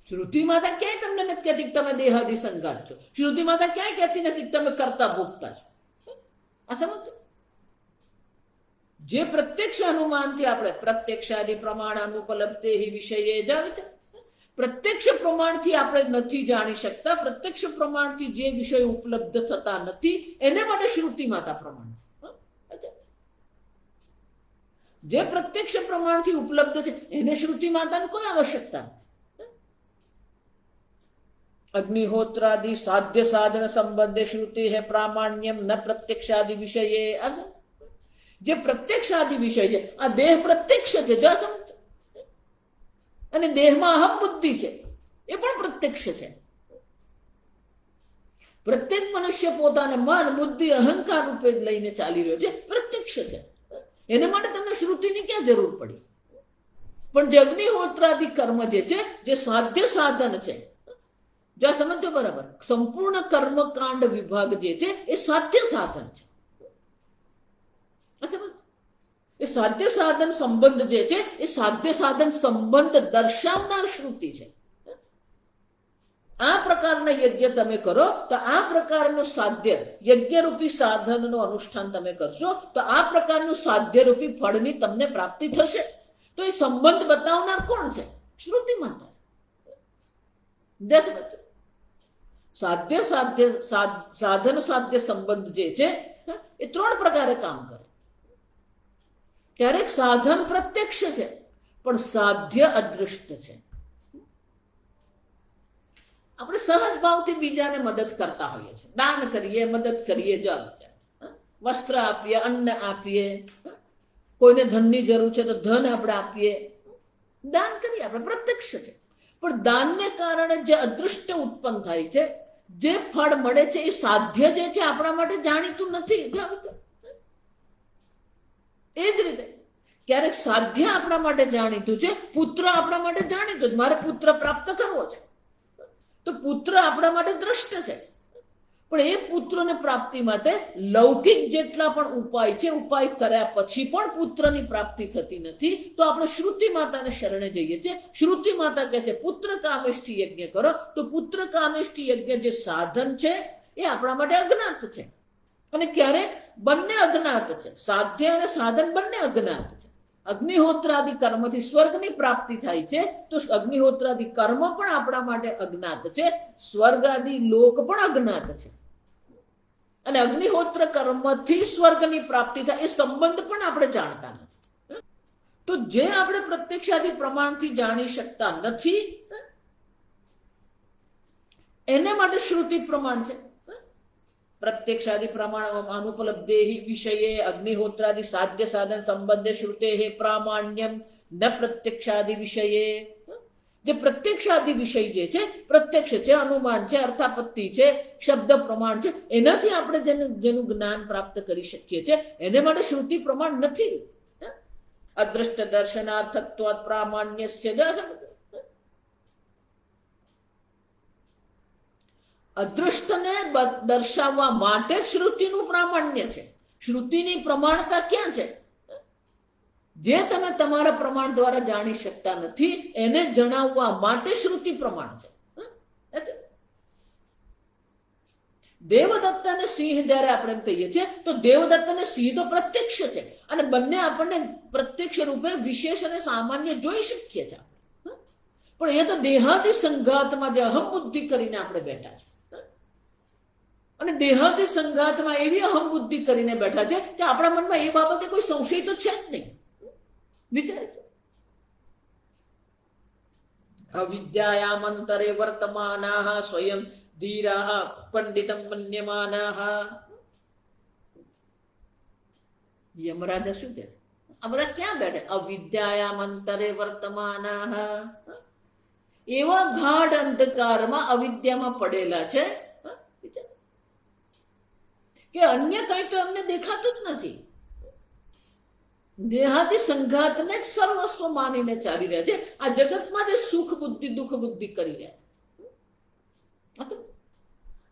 શ્રુતિ માતા ક્યાંય તમને નથી કહેતી તમે દેહાદી સંગાત છો. શ્રુતિ માતા ક્યાંય કહેતી નથી તમે કરતા ભોગતા છો. આ સમજો. જે પ્રત્યક્ષ અનુમાનથી આપણે પ્રત્યક્ષાદી પ્રમાણ અનુપલબ્ધે વિષયે જાણ છે. પ્રત્યક્ષ પ્રમાણથી આપણે નથી જાણી શકતા, પ્રત્યક્ષ પ્રમાણથી જે વિષય ઉપલબ્ધ થતા નથી એને માટે શ્રુતિ માતા પ્રમાણ. જે પ્રત્યક્ષ પ્રમાણથી ઉપલબ્ધ છે એને શ્રુતિ માતાની કોઈ આવશ્યકતા નથી. અગ્નિહોત્રાદિ સાધ્ય સાધન સંબંધે શ્રુતિ હે પ્રામાણ્યમ ન પ્રત્યક્ષાદિ વિષયે. જે પ્રત્યક્ષાદિ વિષય છે, આ દેહ પ્રત્યક્ષ છે. જો સમજ. અને દેહમાં અહમ બુદ્ધિ છે, એ પણ પ્રત્યક્ષ છે. પ્રત્યેક મનુષ્ય પોતાને મન, બુદ્ધિ, અહંકાર રૂપે લઈને ચાલી રહ્યો છે, પ્રત્યક્ષ છે. એને માટે તમને શ્રુતિની ક્યાં જરૂર પડી? પણ જે અગ્નિહોત્રાદિ કર્મ જે છે, જે સાધ્ય સાધન છે, જો સમજો બરાબર, સંપૂર્ણ કર્મકાંડ વિભાગ જે છે એ સાધ્ય સાધન છે. એ સાધ્ય સાધન સંબંધ જે છે એ સાધ્ય સાધન સંબંધ દર્શાવનાર શ્રુતિ છે. આ પ્રકારના યજ્ઞ તમે કરો તો આ પ્રકારનું સાધ્ય યજ્ઞરૂપી સાધનનું અનુષ્ઠાન તમે કરશો તો આ પ્રકારનું સાધ્યરૂપી ફળની તમને પ્રાપ્તિ થશે. તો એ સંબંધ બતાવનાર કોણ છે? શ્રુતિ માતા. સાધ્ય સાધ્ય સાધન સાધ્ય સંબંધ જે છે એ 3 પ્રકારે કામ કરે. ક્યારેક સાધન પ્રત્યક્ષ છે પણ સાધ્ય અદૃષ્ટ છે. આપણે સહજ ભાવથી બીજાને મદદ કરતા હોઈએ છીએ, દાન કરીએ, મદદ કરીએ, વસ્ત્ર આપીએ, અન્ન આપીએ, કોઈને ધનની જરૂર છે તો ધન આપણે આપીએ, દાન કરીએ, આપણે પ્રત્યક્ષ છે. પણ દાનને કારણે જે અદૃષ્ટ ઉત્પન્ન થાય છે, જે ફળ મળે છે એ સાધ્ય જે છે આપણા માટે જાણીતું નથી. એ જ રીતે ક્યારેક સાધ્ય આપણા માટે જાણીતું છે, પુત્ર આપણા માટે જાણીતું છે, મારે પુત્ર પ્રાપ્ત કરવો છે તો પુત્ર આપણા માટે દ્રષ્ટ છે. પણ એ પુત્રને પ્રાપ્તિ માટે લૌકિક જેટલા પણ ઉપાય છે, ઉપાય કર્યા પછી પણ પુત્રની પ્રાપ્તિ થતી નથી. તો આપણે શ્રુતિ માતાને શરણે જઈએ છીએ. શ્રુતિ માતા કહે છે પુત્ર કામેષ્ઠી યજ્ઞ કરો. તો પુત્ર કામેષ્ઠી યજ્ઞ જે સાધન છે એ આપણા માટે અજ્ઞાત છે. અને ક્યારેક બંને અજ્ઞાત છે, સાધ્ય અને સાધન બંને અજ્ઞાત છે. અગ્નિહોત્રાદિ કર્મથી સ્વર્ગની પ્રાપ્તિ થાય છે તો અગ્નિહોત્રાદિ કર્મ પણ આપણા માટે અજ્ઞાત છે, સ્વર્ગાદિ લોક પણ અજ્ઞાત છે. અને અગ્નિહોત્ર કર્મથી સ્વર્ગની પ્રાપ્તિ થાય એ સંબંધ પણ આપણે જાણતા નથી. તો જે આપણે પ્રત્યક્ષાદિ પ્રમાણથી જાણી શકતા નથી એને માટે શ્રુતિ પ્રમાણ છે. પ્રત્યક્ષાદિ પ્રમાણ અનુપલબ્ધે વિષયે અગ્નિહોત્રાદિ સાધ્ય સાધન સંબંધે શ્રુતે પ્રામાણ્યમ ન પ્રત્યક્ષાદિ વિષયે. જે પ્રત્યક્ષાદિ વિષય જે છે, પ્રત્યક્ષ છે, અનુમાન છે, અર્થાપત્તિ છે, શબ્દ પ્રમાણ છે, એનાથી આપણે જેનું જ્ઞાન પ્રાપ્ત કરી શકીએ છીએ એને માટે શ્રુતિ પ્રમાણ નથી. અદ્રષ્ટ દર્શનાર્થત્વાદ પ્રામાણ્યસ્ય જ અદૃષ્ટને દર્શાવવા માટે શ્રુતિનું પ્રામાણ્ય છે. શ્રુતિની પ્રમાણતા ક્યાં છે? જે તમે તમારા પ્રમાણ દ્વારા જાણી શકતા નથી એને જણાવવા માટે શ્રુતિ પ્રમાણ છે. દેવદત્ત અને સિંહ જયારે આપણે એમ કહીએ છીએ તો દેવદત્ત અને સિંહ તો પ્રત્યક્ષ છે અને બંને આપણને પ્રત્યક્ષ રૂપે વિશેષ અને સામાન્ય જોઈ શકીએ છીએ. પણ એ તો દેહાદી સંઘાતમાં જે અહમ બુદ્ધિ કરીને આપણે બેઠા છે અને દેહાદી સંઘાતમાં એવી અહમ બુદ્ધિ કરીને બેઠા છે કે આપણા મનમાં એ બાબતે કોઈ સંશય તો છે જ નહીં. વિચાર અવિદ્યાયામંતરે વર્તમાનાઃ સ્વયં ધીરાઃ પંડિતમ મન્યમાનાઃ. યમરાજ શું કહે? આ બધા ક્યાં બેઠે? અવિદ્યાયામંતરે વર્તમાનાઃ. એવા ગાઢ અંધકારમાં અવિદ્યામાં પડેલા છે કે અન્ય કઈ તો એમને દેખાતું જ નથી. દેહાદી સંઘાતને જ સર્વસ્વ માનીને ચાલી રહ્યા છે. આ જગતમાં જે સુખ બુદ્ધિ દુઃખ બુદ્ધિ કરી રહ્યા છે.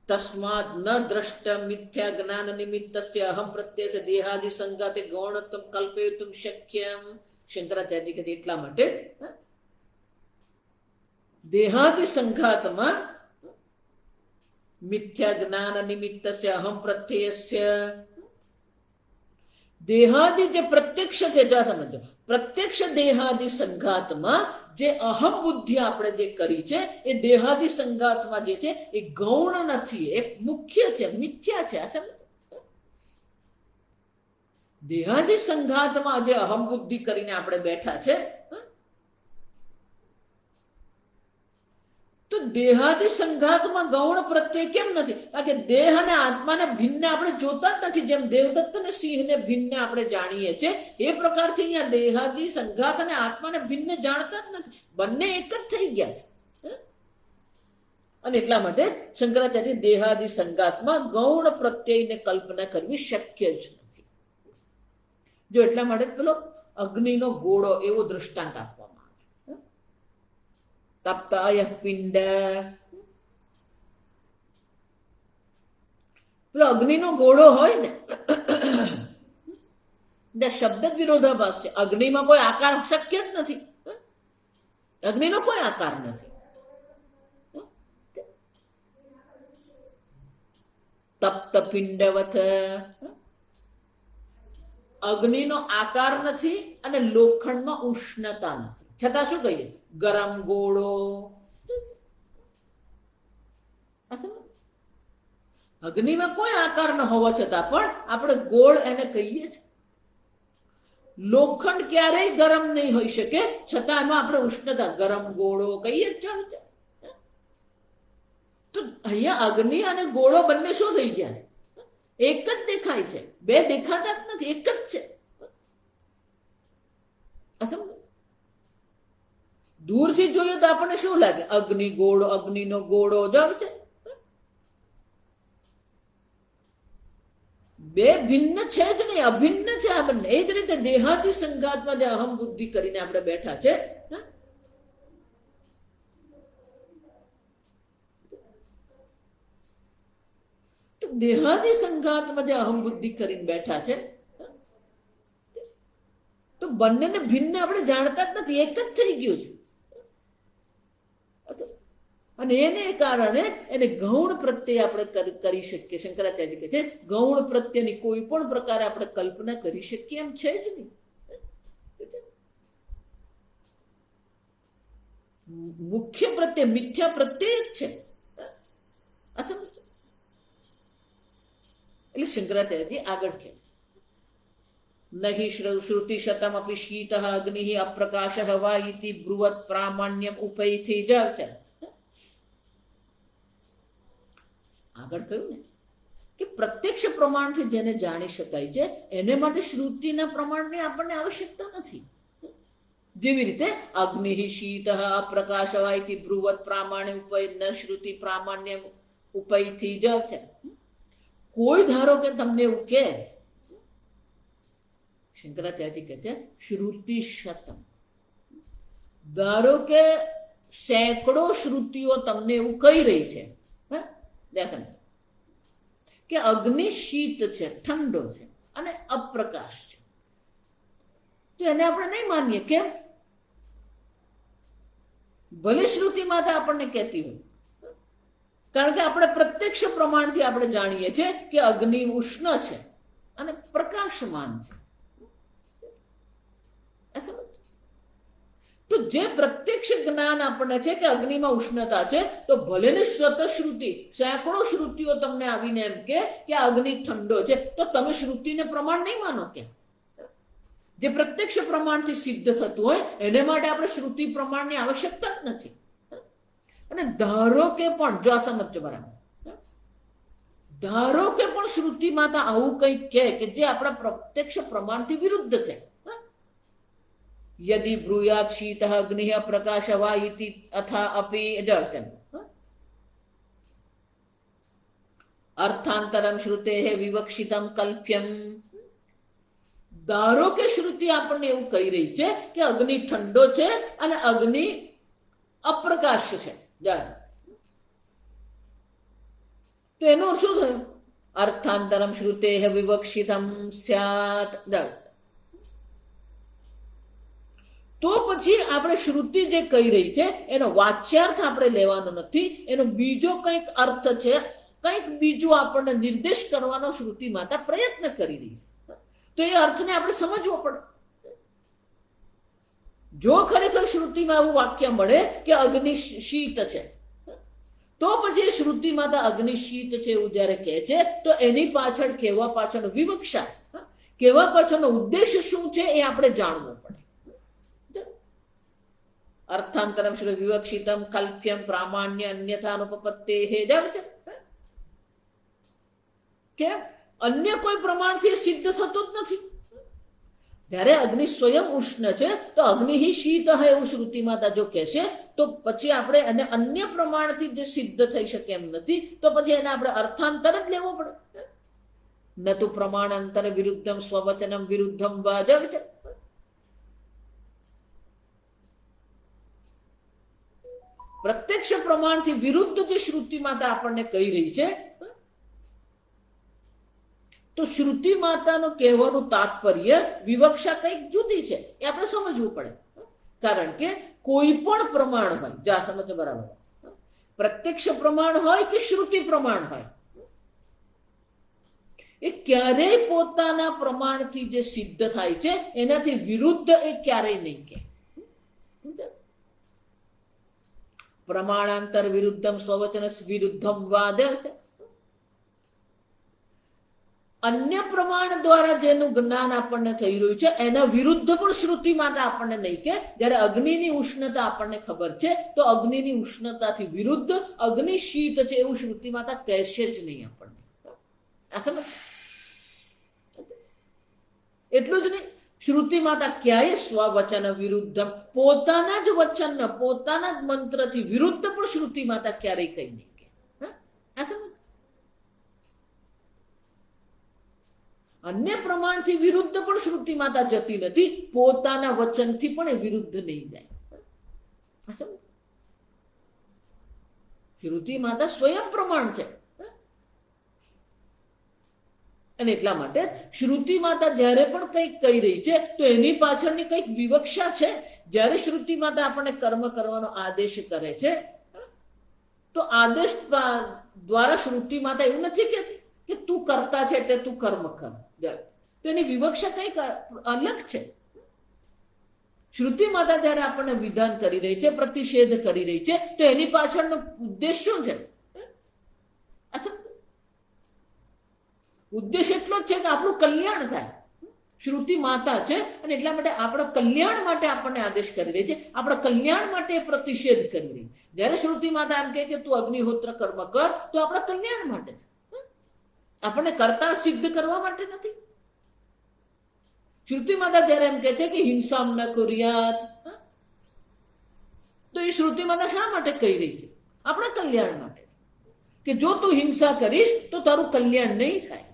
તસ્માદ ન દ્રષ્ટ મિથ્યા જ્ઞાન નિમિત્તસ્ય અહમ પ્રત્યય દેહાદિ સંઘાતે ગૌણત્વમ કલ્પયિતુમ શક્યમ. શંકરાચાર્ય કહે એટલા માટે દેહાદિ સંઘાતમાં મિથ્યા જ્ઞાન નિમિત્તસ્ય અહમ પ્રત્યયસ્ય દેહાદિ જે પ્રત્યક્ષ છે જ્યાં સમજો પ્રત્યક્ષ દેહાદિ સંઘાતમાં જે અહમ બુદ્ધિ આપણે જે કરી છે એ દેહાદિ સંઘાતમાં જે છે એ ગૌણ નથી, એ મુખ્ય છે, મિથ્યા છે. આ સમજો દેહાદિ સંઘાતમાં જે અહમ બુદ્ધિ કરીને આપણે બેઠા છે તો દેહાદિ સંઘાતમાં ગૌણ પ્રત્યય કેમ નથી? કારણ કે દેહ અને આત્માને ભિન્ન આપણે જોતા જ નથી. જેમ દેવદત્ત અને સિંહને ભિન્ન આપણે જાણીએ છીએ એ પ્રકારથી અહીંયા દેહાદિ સંઘાત અને આત્માને ભિન્ન જાણતા જ નથી. બંને એક જ થઈ ગયા છે. અને એટલા માટે શંકરાચાર્ય દેહાદિ સંઘાતમાં ગૌણ પ્રત્યયને કલ્પના કરવી શક્ય જ નથી. જો એટલા માટે પેલો અગ્નિનો ગોળો એવો દૃષ્ટાંત આપવામાં તપ્તાય પિંડ. પેલો અગ્નિનો ગોળો હોય ને શબ્દ જ વિરોધાભાસ છે. અગ્નિમાં કોઈ આકાર શક્ય જ નથી. અગ્નિનો કોઈ આકાર નથી. તપ્ત પિંડવત અગ્નિનો આકાર નથી અને લોખંડમાં ઉષ્ણતા નથી. છતાં શું કહીએ? ગરમ ગોળો. અગ્નિમાં કોઈ આકાર ન હોવા છતાં પણ આપણે ગોળ એને કહીએ છીએ. લોખંડ ક્યારેય ગરમ નહીં હોઈ શકે છતાં એમાં આપણે ઉષ્ણતા ગરમ ગોળો કહીએ જ. તો અહીંયા અગ્નિ અને ગોળો બંને શું થઈ ગયા? એક જ દેખાય છે. બે દેખાતા જ નથી, એક જ છે. દૂરથી જોઈએ તો આપણને શું લાગે? અગ્નિ ગોળો, અગ્નિનો ગોળો જ છે. બે ભિન્ન છે જ નહીં, અભિન્ન છે આ બંને. એ જ રીતે દેહાદિ સંઘાતમાં જે અહમ બુદ્ધિ કરીને આપણે બેઠા છે તો દેહાદિ સંઘાતમાં જે અહમ બુદ્ધિ કરીને બેઠા છે તો બંનેને ભિન્ન આપણે જાણતા જ નથી, એક જ થઈ ગયું છે. અને એને કારણે એને ગૌણ પ્રત્યે આપણે કરી શકીએ. શંકરાચાર્ય કહે છે ગૌણ પ્રત્યેની કોઈ પણ પ્રકારે આપણે કલ્પના કરી શકીએ એમ છે જ નહીં. મુખ્ય પ્રત્યય મિથ્યા પ્રત્યય જ છે. એટલે શંકરાચાર્યજી આગળ કહે નહિ શ્રુતિ શતમ અપી શીત અગ્નિ અપ્રકાશ વા ઇતિ બ્રુવત પ્રામાણ્યમ ઉપૈથી જ. આગળ કહ્યું ને કે પ્રત્યક્ષ પ્રમાણથી જેને જાણી શકાય છે એને માટે શ્રુતિના પ્રમાણની આપણને આવશ્યકતા નથી. જેવી રીતે અગ્નિ શીત અપ્રકાશ વા ઇતિ બ્રુવત પ્રામાણ્ય ઉપય ન શ્રુતિ પ્રામાણ્ય ઉપૈથી જ છે. કોઈ ધારો કે તમને એવું કે શંકરાચાર્ય કહે છે શ્રુતિ શતમ. ધારો કે સેંકડો શ્રુતિઓ તમને એવું કહી રહી છે કે અગ્નિ શીત છે, ઠંડો છે અને અપ્રકાશ છે, તો એને આપણે નહીં માનીએ. કેમ? ભલે શ્રુતિ માતા આપણને કહેતી હોય, કારણ કે આપણે પ્રત્યક્ષ પ્રમાણથી આપણે જાણીએ છીએ કે અગ્નિ ઉષ્ણ છે અને પ્રકાશમાન છે. તો જે પ્રત્યક્ષ જ્ઞાન આપણને છે કે અગ્નિમાં ઉષ્ણતા છે, તો ભલે ને સ્વતઃશ્રુતિ સેંકડો શ્રુતિઓ તમને આવીને એમ કે અગ્નિ ઠંડો છે, તો તમે શ્રુતિને પ્રમાણ નહીં માનો. ત્યાં જે પ્રત્યક્ષ પ્રમાણથી સિદ્ધ થતું હોય એને માટે આપણે શ્રુતિ પ્રમાણની આવશ્યકતા જ નથી. અને ધારો કે પણ જો આ સમજો બરાબર, ધારો કે પણ શ્રુતિ માતા આવું કંઈક કે જે આપણા પ્રત્યક્ષ પ્રમાણથી વિરુદ્ધ છે. યદિ બ્રૂયાત શીત અગ્નિ પ્રકાશ વા ઇતિ અથા અપી જર્જન અર્થાંતરમ શ્રુતે વિવક્ષિતમ કલ્પ્યમ. ધારો કે શ્રુતિ આપણને એવું કહી રહી છે કે અગ્નિ ઠંડો છે અને અગ્નિ અપ્રકાશ છે, તો એનો શું થયું? અર્થાંતરમ શ્રુતે વિવક્ષિતમ સ્યાત. તો પછી આપણે શ્રુતિ જે કહી રહી છે એનો વાચ્યાર્થ આપણે લેવાનો નથી, એનો બીજો કંઈક અર્થ છે, કંઈક બીજું આપણને નિર્દેશ કરવાનો શ્રુતિ માતા પ્રયત્ન કરી રહી છે. તો એ અર્થને આપણે સમજવો પડે. જો ખરેખર શ્રુતિમાં એવું વાક્ય મળે કે અગ્નિ શીત છે, તો પછી શ્રુતિ માતા અગ્નિ શીત છે એવું જયારે કહે છે, તો એની પાછળ કહેવા પાછળનો વિવક્ષા, કહેવા પાછળનો ઉદ્દેશ શું છે એ આપણે જાણવું પડે. અર્થાંતરમ શ્રી વિવક્ષિતમ કલ્પ્યમ પ્રામાણ્ય અન્યથા અનુપપત્તે હે જાવ છે. કેમ? અન્ય કોઈ પ્રમાણથી સિદ્ધ થતો જ નથી. જ્યારે અગ્નિ સ્વયં ઉષ્ણ છે તો અગ્નિ શીત હે એવું શ્રુતિ માતા જો કહેશે, તો પછી આપણે એને અન્ય પ્રમાણથી જે સિદ્ધ થઈ શકે એમ નથી, તો પછી એને આપણે અર્થાંતર જ લેવો પડે. ન તો પ્રમાણાંતર વિરુદ્ધમ સ્વવચનમ વિરુદ્ધમ વાજવ છે. પ્રત્યક્ષ પ્રમાણથી વિરુદ્ધ જે શ્રુતિ માતા આપણને કહી રહી છે, તો શ્રુતિ માતાનો કહેવાનું તાત્પર્ય વિવક્ષા કંઈક જુદી છે એ આપણે સમજવું પડે. કારણ કે કોઈ પણ પ્રમાણ હોય, જા સમજો બરાબર, પ્રત્યક્ષ પ્રમાણ હોય કે શ્રુતિ પ્રમાણ હોય, એ ક્યારેય પોતાના પ્રમાણથી જે સિદ્ધ થાય છે એનાથી વિરુદ્ધ એ ક્યારેય નહીં કે. પ્રમાણાંતર વિરુદ્ધમ સ્વવચન વિરુદ્ધમ વાદ. અન્ય પ્રમાણ દ્વારા જેનું જ્ઞાન આપણને થઈ રહ્યું છે એના વિરુદ્ધ પણ શ્રુતિ માતા આપણને નહીં કે. જ્યારે અગ્નિની ઉષ્ણતા આપણને ખબર છે તો અગ્નિની ઉષ્ણતાથી વિરુદ્ધ અગ્નિ શીત છે એવું શ્રુતિ માતા કહેશે જ નહીં આપણને. આ સમજ? એટલું જ નહીં, શ્રુતિ માતા ક્યાંય સ્વવચન વિરુદ્ધમ, પોતાના જ વચન પોતાના જ મંત્રથી વિરુદ્ધ પણ શ્રુતિ માતા ક્યારેય કઈ નહીં કે. આ સમજ? અન્ય પ્રમાણથી વિરુદ્ધ પણ શ્રુતિ માતા જતી નથી, પોતાના વચનથી પણ એ વિરુદ્ધ નહીં જાય. શ્રુતિ માતા સ્વયં પ્રમાણ છે. અને એટલા માટે શ્રુતિ માતા જ્યારે પણ કંઈક કહી રહી છે તો એની પાછળની કંઈક વિવક્ષા છે. જ્યારે શ્રુતિ માતા આપણને કર્મ કરવાનો આદેશ કરે છે તો આદેશ દ્વારા શ્રુતિ માતા એવું નથી કહેતી કે તું કરતા છે એટલે તું કર્મ કર. તો એની વિવક્ષા કંઈક અલગ છે. શ્રુતિ માતા જ્યારે આપણને વિધાન કરી રહી છે, પ્રતિષેધ કરી રહી છે, તો એની પાછળનો ઉદ્દેશ શું છે? ઉદ્દેશ એટલો જ છે કે આપણું કલ્યાણ થાય. શ્રુતિ માતા છે અને એટલા માટે આપણા કલ્યાણ માટે આપણને આદેશ કરી રહી છે, આપણા કલ્યાણ માટે પ્રતિષેધ કરી રહી. જ્યારે શ્રુતિ માતા એમ કહે કે તું અગ્નિહોત્ર કર્મ કર, તો આપણા કલ્યાણ માટે, આપણને કરતા સિદ્ધ કરવા માટે નથી. શ્રુતિ માતા જ્યારે એમ કહે છે કે હિંસામ ન કુર્યાત, તો એ શ્રુતિ માતા શા માટે કહી રહી છે? આપણા કલ્યાણ માટે, કે જો તું હિંસા કરીશ તો તારું કલ્યાણ નહીં થાય.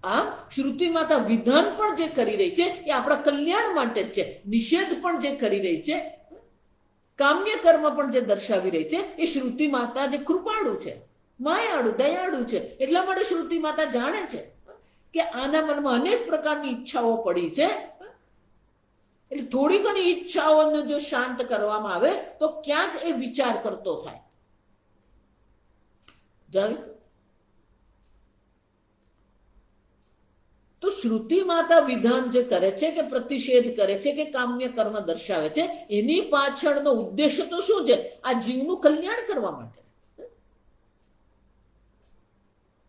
આમ શ્રુતિ માતા વિધાન પણ જે કરી રહી છે એ આપણા કલ્યાણ માટે જ છે. નિષેધ પણ જે કરી રહી છે, કામ્ય કર્મ પણ જે દર્શાવી રહી છે, એ શ્રુતિ માતા જે કૃપાળુ છે, માયાળુ, દયાળુ છે. એટલા માટે શ્રુતિ માતા જાણે છે કે આના મનમાં અનેક પ્રકારની ઈચ્છાઓ પડી છે. એટલે થોડી ઘણી ઈચ્છાઓને જો શાંત કરવામાં આવે તો ક્યાંક એ વિચાર કરતો થાય. તો શ્રુતિ માતા વિધાન જે કરે છે કે પ્રતિષેધ કરે છે કે કામ્ય કર્મ દર્શાવે છે, એની પાછળનો ઉદ્દેશ્ય તો શું છે? આ જીવનું કલ્યાણ કરવા માટે,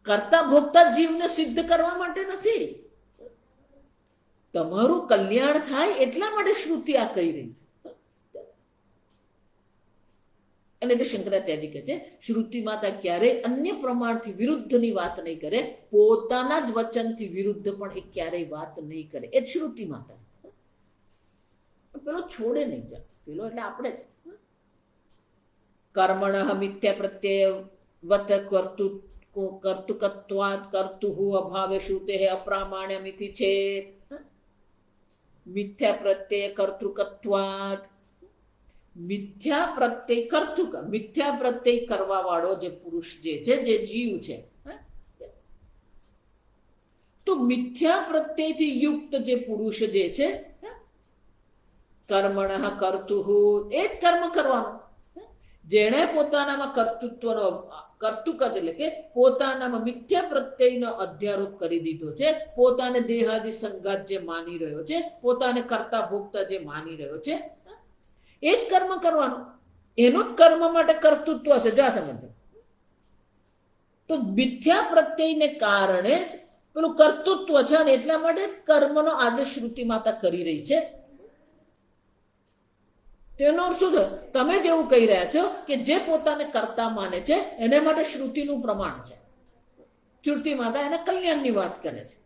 કરતા ભોગતા જીવને સિદ્ધ કરવા માટે નથી. તમારું કલ્યાણ થાય એટલા માટે શ્રુતિ આ કહી રહી છે. અને એટલે શંકરાચાર્ય કહે છે શ્રુતિ માતા ક્યારેય અન્ય પ્રમાણથી વિરુદ્ધની વાત નહીં કરે, પોતાના જ વચનથી વિરુદ્ધ પણ એ ક્યારેય વાત નહીં કરે. એ જ શ્રુતિ માતા. પેલો છોડે નહીં જાય, પેલો એટલે આપણે જ. કર્મણ મિથ્યા પ્રત્યય વત કર્તુકત્વાદ કર્તુહુ અભાવે શ્રુતે અપ્રામાણ્યમિતિ છે. મિથ્યા પ્રત્યય કર્તૃકત્વાદ, મિથ્યા પ્રત્યય કર્તૃક, મિથ્યા પ્રત્યય કરવા વાળો જે પુરુષ જે છે, જે જીવ છે, તો મિથ્યા પ્રત્યયથી યુક્ત જે પુરુષ જે છે, કર્મણ કર્તુહુ, એ જ કર્મ કરવાનું. જેણે પોતાનામાં કર્તૃત્વનો કર્તુક એટલે કે પોતાનામાં મિથ્યા પ્રત્યયનો અધ્યારોપ કરી દીધો છે, પોતાને દેહાદિ સંગાત જે માની રહ્યો છે, પોતાને કરતા ભોગતા જે માની રહ્યો છે, એ જ કર્મ કરવાનું. એનું જ કર્મ માટે કર્તૃત્વ હશે. જા સમજો. તો મિથ્યા પ્રત્યયને કારણે જ પેલું કર્તૃત્વ છે, અને એટલા માટે કર્મનો આદેશ શ્રુતિ માતા કરી રહી છે. તેનો શું છે? તમે જેવું કહી રહ્યા છો કે જે પોતાને કરતા માને છે એને માટે શ્રુતિનું પ્રમાણ છે. શ્રુતિ માતા એને કલ્યાણની વાત કરે છે.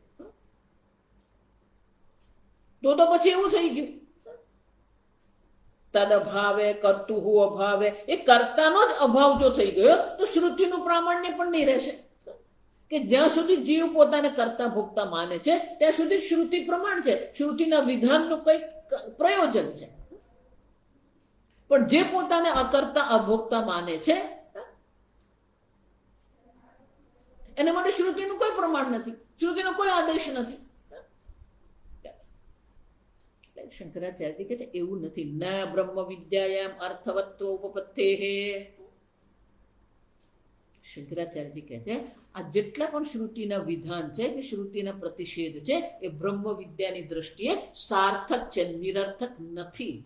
તો પછી એવું થઈ ગયું, તદ અભાવે કર્તુહુ અભાવે, એ કર્તાનો જ અભાવ જો થઈ ગયો તો શ્રુતિનું પ્રામાણ્ય પણ નહીં રહેશે. કે જ્યાં સુધી જીવ પોતાને કરતા ભોગતા માને છે ત્યાં સુધી શ્રુતિ પ્રમાણ છે, શ્રુતિના વિધાનનું કંઈક પ્રયોજન છે. પણ જે પોતાને અકર્તા અભોગતા માને છે એને માટે શ્રુતિનું કોઈ પ્રમાણ નથી, શ્રુતિનો કોઈ આદેશ નથી. શંકરાચાર્ય કહે છે એવું નથી. ના બ્રહ્મ વિદ્યાયામ અર્થવત્વ ઉપપત્તે. શંકરાચાર્ય કહે છે આ જેટલા પણ શ્રુતિના વિધાન છે કે શ્રુતિના પ્રતિષેધ છે એ બ્રહ્મ વિદ્યાની દ્રષ્ટિએ સાર્થક છે, નિરર્થક નથી.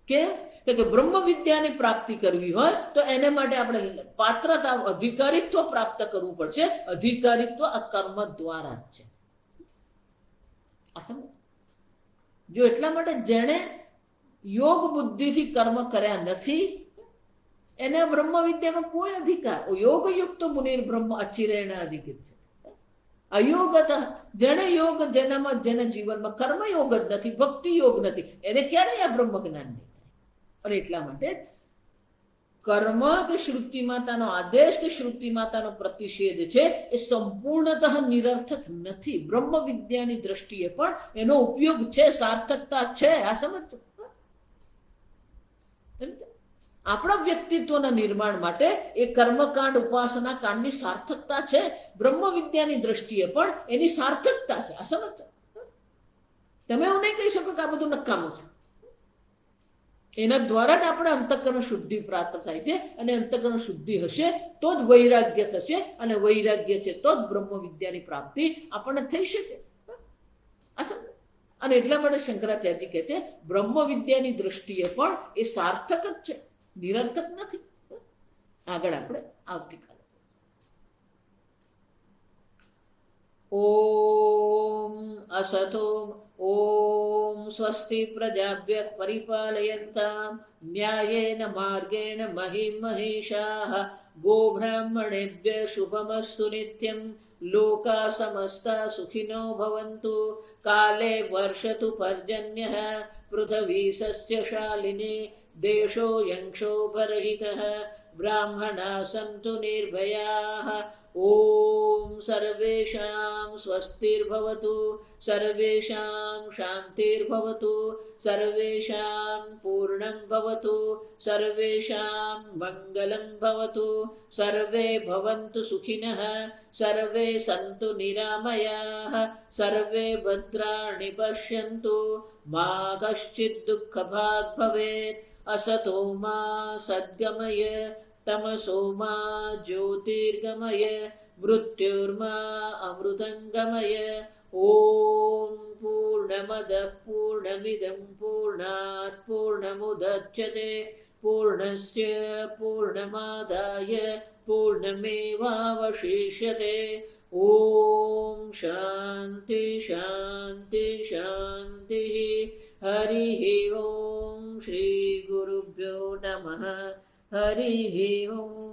કે બ્રહ્મ વિદ્યાની પ્રાપ્તિ કરવી હોય તો એને માટે આપણે પાત્રતા, અધિકારીત્વ પ્રાપ્ત કરવું પડશે. અધિકારીત્વ આ કર્મ દ્વારા જ છે. જો એટલા માટે જેણે યોગ બુદ્ધિથી કર્મ કર્યા નથી એને બ્રહ્મ વિદ્યામાં કોઈ અધિકાર. યોગયુક્ત મુનિર બ્રહ્મ અચિરેણ અધિકૃત છે. અયોગત, જેને યોગ, જેના જીવનમાં કર્મયોગ જ નથી, ભક્તિ યોગ નથી, એને ક્યારેય આ બ્રહ્મ જ્ઞાન નહીં. અને એટલા માટે કર્મ કે શ્રુતિ માતાનો આદેશ કે શ્રુતિ માતાનો પ્રતિષેધ છે એ સંપૂર્ણતઃ નિરર્થક નથી. બ્રહ્મ વિદ્યાની દ્રષ્ટિએ પણ એનો ઉપયોગ છે, સાર્થકતા છે. આ સમજો. આપણા વ્યક્તિત્વના નિર્માણ માટે એ કર્મકાંડ, ઉપાસના કાંડની સાર્થકતા છે. બ્રહ્મ વિદ્યાની દ્રષ્ટિએ પણ એની સાર્થકતા છે. આ સમજો. તમે એવું નહીં કહી શકો કે આ બધું નકામું છે. એના દ્વારા જ આપણે અંતઃકરણ શુદ્ધિ પ્રાપ્ત થાય છે, અને અંતઃકરણ શુદ્ધિ હશે તો જ વૈરાગ્ય થશે, અને વૈરાગ્ય છે તો જ બ્રહ્મ વિદ્યાની પ્રાપ્તિ આપણને થઈ શકે. અને એટલા માટે શંકરાચાર્ય કહે છે બ્રહ્મ વિદ્યાની દ્રષ્ટિએ પણ એ સાર્થક જ છે, નિરર્થક નથી. આગળ આપણે આવતીકાલે. ઓમ અસતો ઓમ સ્વસ્તિ પ્રજાભ્ય પરિપાલયન્તામ ન્યાયેન માર્ગેણ મહિમ મહિષાઃ ગોબ્રાહ્મણેભ્ય શુભમસ્તુ નિત્યં લોકા સમસ્તા સુખિનો ભવન્તુ કાલે વર્ષતુ પર્જન્યઃ પૃથ્વી સસ્યશાલિની દેશો યંક્ષોભરહિતઃ ब्राह्मणाः सन्तु निर्भयाः। ॐ सर्वेषां स्वस्तिर्भवतु, सर्वेषां शान्तिर्भवतु, सर्वेषां पूर्णं भवतु, सर्वेषां मङ्गलं भवतु, सर्वे भवन्तु सुखिनः, सर्वे सन्तु निरामयाः, सर्वे भद्राणि पश्यन्तु, मा कश्चित् दुःखभाग् भवेत्। असतो मा सद्गमय, तमसो मा ज्योतिर्गमय, मृत्युर्मा अमृतङ्गमय। ॐ पूर्णमदः पूर्णमिदं पूर्णात् पूर्णमुदच्यते, पूर्णस्य पूर्णमादाय पूर्णमेवावशिष्यते। ॐ शान्ति शान्ति शान्तिः। हरिः ॐ श्रीगुरुभ्यो नमः। हरिः ॐ।